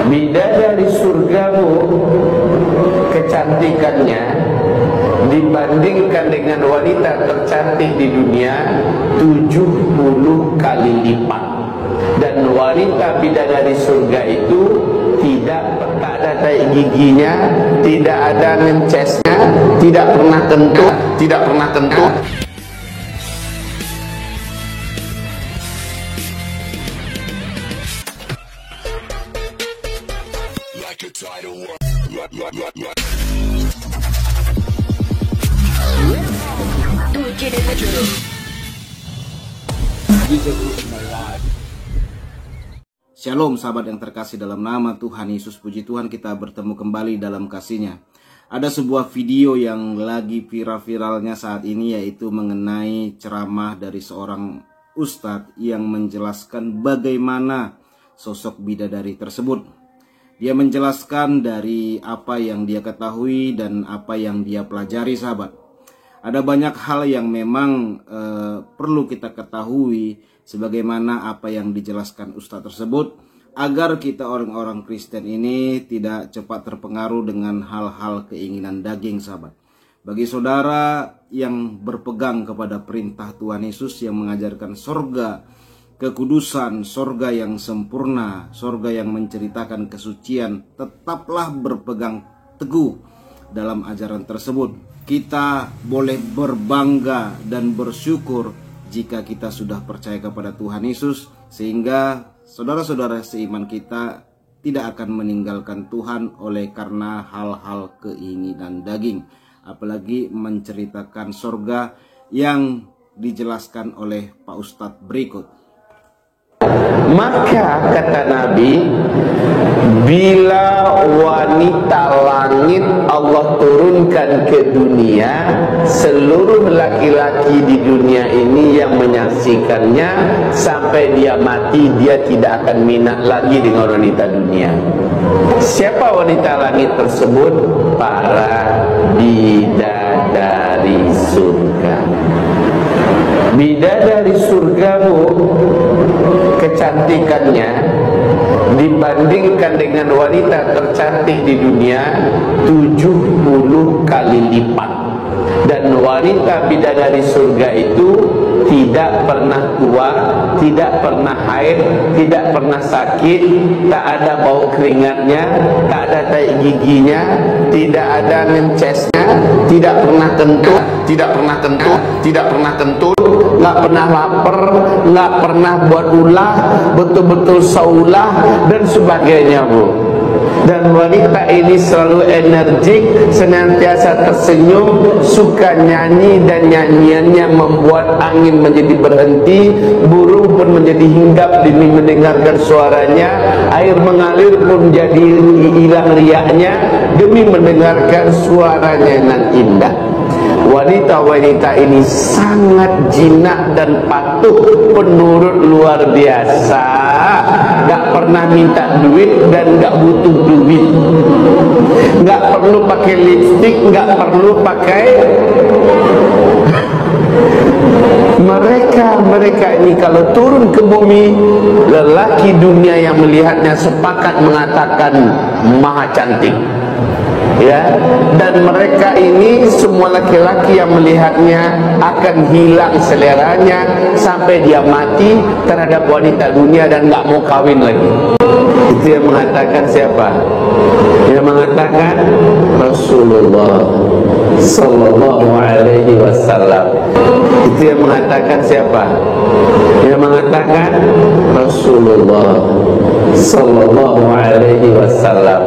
Bidadari surgamu kecantikannya dibandingkan dengan wanita tercantik di dunia 70 kali lipat. Dan wanita bidadari surga itu tak ada tai giginya, tidak ada ngencesnya, tidak pernah kentut. Shalom sahabat yang terkasih dalam nama Tuhan Yesus. Puji Tuhan, kita bertemu kembali dalam kasih-Nya. Ada sebuah video yang lagi viral-viralnya saat ini, yaitu mengenai ceramah dari seorang ustadz yang menjelaskan bagaimana sosok bidadari tersebut. Dia menjelaskan dari apa yang dia ketahui dan apa yang dia pelajari, sahabat. Ada banyak hal yang memang perlu kita ketahui sebagaimana apa yang dijelaskan ustadz tersebut, agar kita orang-orang Kristen ini tidak cepat terpengaruh dengan hal-hal keinginan daging, sahabat. Bagi saudara yang berpegang kepada perintah Tuhan Yesus yang mengajarkan sorga kekudusan, sorga yang sempurna, sorga yang menceritakan kesucian, tetaplah berpegang teguh dalam ajaran tersebut. Kita boleh berbangga dan bersyukur jika kita sudah percaya kepada Tuhan Yesus, sehingga saudara-saudara seiman kita tidak akan meninggalkan Tuhan oleh karena hal-hal keinginan daging, apalagi menceritakan sorga yang dijelaskan oleh Pak Ustadz berikut. Maka kata Nabi, bila wanita langit Allah turunkan ke dunia, seluruh laki-laki di dunia ini yang menyaksikannya sampai dia mati, dia tidak akan minat lagi dengan wanita dunia. Siapa wanita langit tersebut? Para bidadari surga. Bidadari surgamu kecantikannya dibandingkan dengan wanita tercantik di dunia 70 kali lipat. Dan wanita bidadari surga itu tidak pernah tua, tidak pernah haid, tidak pernah sakit, tak ada bau keringatnya, tak ada tai giginya, tidak ada ngencesnya, tidak pernah kentut, nggak pernah lapar, nggak pernah buat ulah, betul-betul saulah dan sebagainya, Bu. Dan wanita ini selalu energik, senantiasa tersenyum, suka nyanyi, dan nyanyiannya membuat angin menjadi berhenti, burung pun menjadi hinggap demi mendengarkan suaranya, air mengalir pun jadi hilang riaknya demi mendengarkan suaranya yang indah. Wanita-wanita ini sangat jinak dan patuh, penurut luar biasa, gak pernah minta duit dan gak butuh duit, gak perlu pakai lipstick, gak perlu pakai. Mereka ini kalau turun ke bumi, lelaki dunia yang melihatnya sepakat mengatakan maha cantik. Ya, dan mereka ini semua laki-laki yang melihatnya akan hilang seleranya sampai dia mati terhadap wanita dunia dan nggak mau kawin lagi. Itu yang mengatakan siapa? Yang mengatakan Rasulullah Sallallahu Alaihi Wasallam. Itu yang mengatakan siapa? Yang mengatakan Rasulullah Sallallahu Alaihi Wasallam.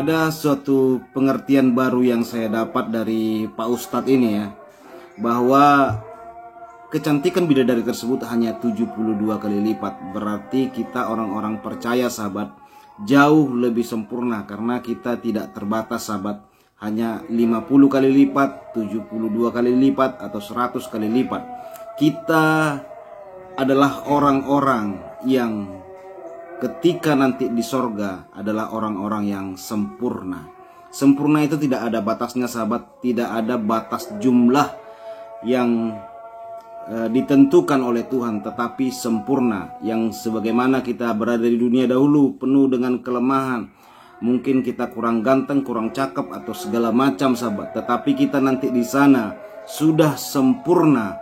Ada suatu pengertian baru yang saya dapat dari Pak Ustadz ini, ya, bahwa kecantikan bidadari tersebut hanya 72 kali lipat. Berarti kita orang-orang percaya, sahabat, jauh lebih sempurna karena kita tidak terbatas, sahabat. Hanya 50 kali lipat, 72 kali lipat, atau 100 kali lipat. Kita adalah orang-orang yang ketika nanti di sorga adalah orang-orang yang sempurna. Sempurna itu tidak ada batasnya sahabat, tidak ada batas jumlah yang ditentukan oleh Tuhan, tetapi sempurna. Yang sebagaimana kita berada di dunia dahulu penuh dengan kelemahan, mungkin kita kurang ganteng, kurang cakep atau segala macam sahabat, tetapi kita nanti di sana sudah sempurna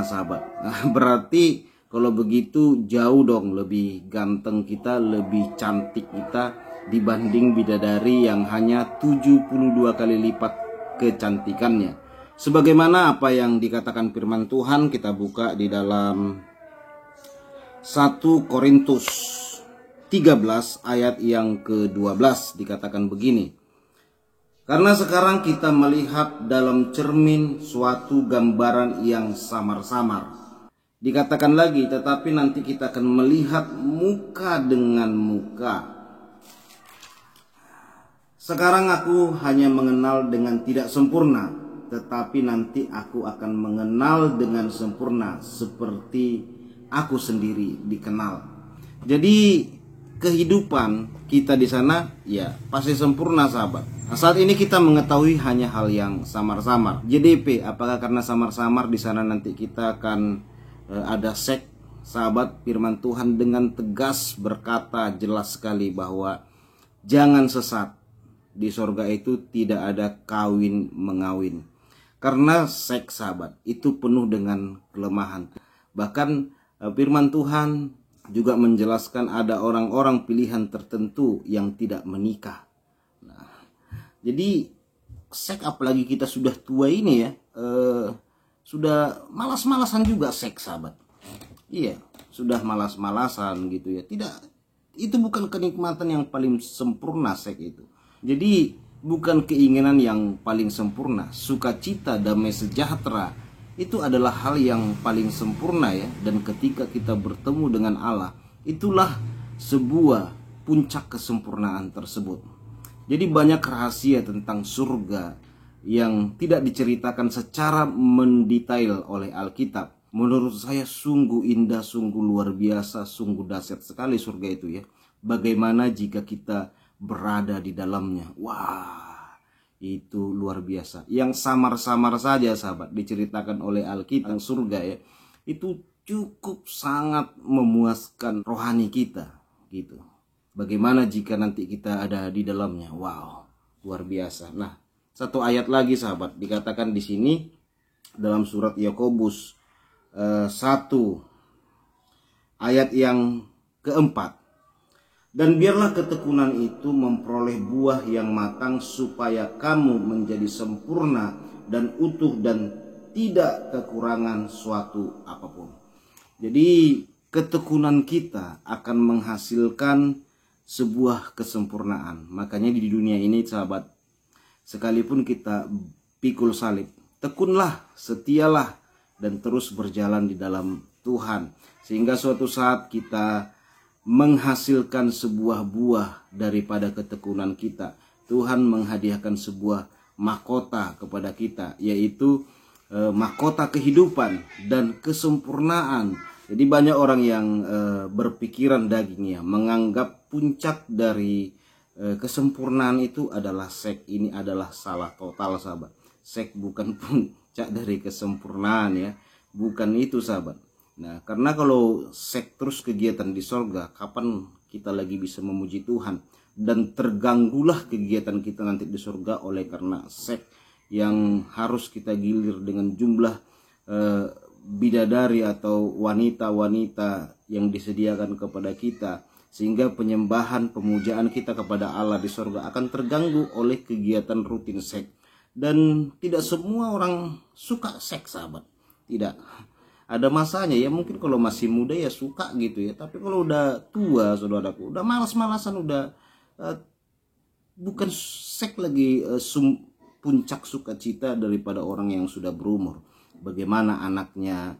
sahabat. Nah, berarti kalau begitu jauh dong lebih ganteng kita, lebih cantik kita dibanding bidadari yang hanya 72 kali lipat kecantikannya. Sebagaimana apa yang dikatakan firman Tuhan, kita buka di dalam 1 Korintus 13 ayat yang ke-12, dikatakan begini. Karena sekarang kita melihat dalam cermin suatu gambaran yang samar-samar. Dikatakan lagi, tetapi nanti kita akan melihat muka dengan muka. Sekarang aku hanya mengenal dengan tidak sempurna, tetapi nanti aku akan mengenal dengan sempurna seperti aku sendiri dikenal. Jadi kehidupan kita di sana ya pasti sempurna sahabat. Nah, saat ini kita mengetahui hanya hal yang samar-samar. JDP, apakah karena samar-samar di sana nanti kita akan ada seks? Sahabat, firman Tuhan dengan tegas berkata jelas sekali bahwa jangan sesat. Di sorga itu tidak ada kawin mengawin. Karena seks sahabat itu penuh dengan kelemahan. Bahkan firman Tuhan juga menjelaskan ada orang-orang pilihan tertentu yang tidak menikah. Nah, jadi seks apalagi kita sudah tua ini ya, sudah malas-malasan juga seks sahabat. Iya, sudah malas-malasan gitu ya. Tidak, itu bukan kenikmatan yang paling sempurna seks itu. Jadi bukan keinginan yang paling sempurna. Sukacita, damai sejahtera itu adalah hal yang paling sempurna ya. Dan ketika kita bertemu dengan Allah, itulah sebuah puncak kesempurnaan tersebut. Jadi banyak rahasia tentang surga yang tidak diceritakan secara mendetail oleh Alkitab. Menurut saya sungguh indah, sungguh luar biasa, sungguh dahsyat sekali surga itu ya. Bagaimana jika kita berada di dalamnya? Wah, itu luar biasa. Yang samar-samar saja sahabat diceritakan oleh Alkitab surga ya, itu cukup sangat memuaskan rohani kita gitu. Bagaimana jika nanti kita ada di dalamnya? Wow, luar biasa. Nah, satu ayat lagi sahabat dikatakan di sini dalam surat Yakobus 1 ayat yang keempat. Dan biarlah ketekunan itu memperoleh buah yang matang supaya kamu menjadi sempurna dan utuh dan tidak kekurangan suatu apapun. Jadi ketekunan kita akan menghasilkan sebuah kesempurnaan. Makanya di dunia ini sahabat, sekalipun kita pikul salib, tekunlah, setialah dan terus berjalan di dalam Tuhan. Sehingga suatu saat kita menghasilkan sebuah buah daripada ketekunan kita. Tuhan menghadiahkan sebuah mahkota kepada kita, yaitu mahkota kehidupan dan kesempurnaan. Jadi banyak orang yang berpikiran dagingnya, menganggap puncak dari kesempurnaan itu adalah seks. Ini adalah salah total sahabat. Seks bukan puncak dari kesempurnaan ya, bukan itu sahabat. Nah, karena kalau seks terus kegiatan di sorga, kapan kita lagi bisa memuji Tuhan? Dan terganggulah kegiatan kita nanti di sorga oleh karena seks yang harus kita gilir dengan jumlah bidadari atau wanita-wanita yang disediakan kepada kita. Sehingga penyembahan, pemujaan kita kepada Allah di sorga akan terganggu oleh kegiatan rutin seks. Dan tidak semua orang suka seks sahabat. Tidak. Ada masanya ya, mungkin kalau masih muda ya suka gitu ya. Tapi kalau udah tua saudaraku, udah malas-malasan, udah bukan seks lagi puncak sukacita daripada orang yang sudah berumur. Bagaimana anaknya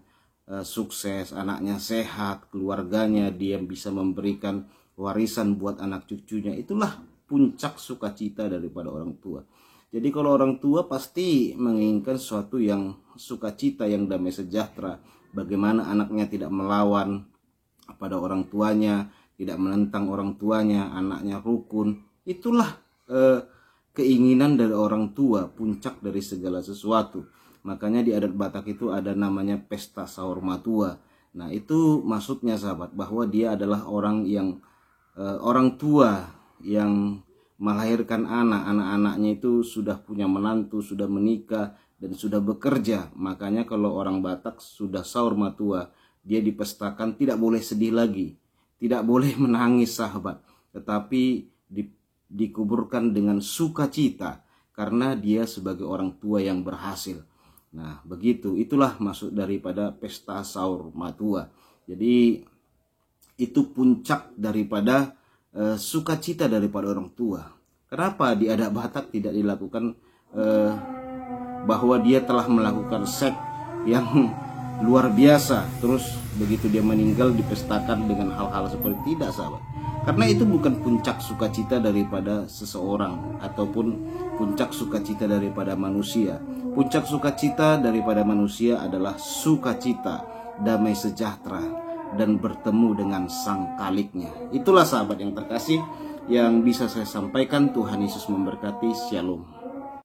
sukses, anaknya sehat, keluarganya dia bisa memberikan warisan buat anak cucunya. Itulah puncak sukacita daripada orang tua. Jadi kalau orang tua pasti menginginkan sesuatu yang sukacita, yang damai sejahtera. Bagaimana anaknya tidak melawan pada orang tuanya, tidak menentang orang tuanya, anaknya rukun. Itulah keinginan dari orang tua, puncak dari segala sesuatu. Makanya di adat Batak itu ada namanya pesta sahur matua. Nah itu maksudnya sahabat, bahwa dia adalah orang tua yang melahirkan anak-anaknya itu sudah punya menantu, sudah menikah, dan sudah bekerja. Makanya kalau orang Batak sudah sahur matua, dia dipestakan tidak boleh sedih lagi, tidak boleh menangis sahabat, tetapi dikuburkan dengan sukacita karena dia sebagai orang tua yang berhasil. Nah begitu, itulah maksud daripada pesta sahur matua. Jadi itu puncak daripada sukacita daripada orang tua. Kenapa di adat Batak tidak dilakukan bahwa dia telah melakukan seks yang luar biasa, terus begitu dia meninggal dipestakan dengan hal-hal seperti tidak sahabat? Karena itu bukan puncak sukacita daripada seseorang ataupun puncak sukacita daripada manusia. Puncak sukacita daripada manusia adalah sukacita, damai sejahtera, dan bertemu dengan sang kaliknya. Itulah sahabat yang terkasih yang bisa saya sampaikan. Tuhan Yesus memberkati. Shalom.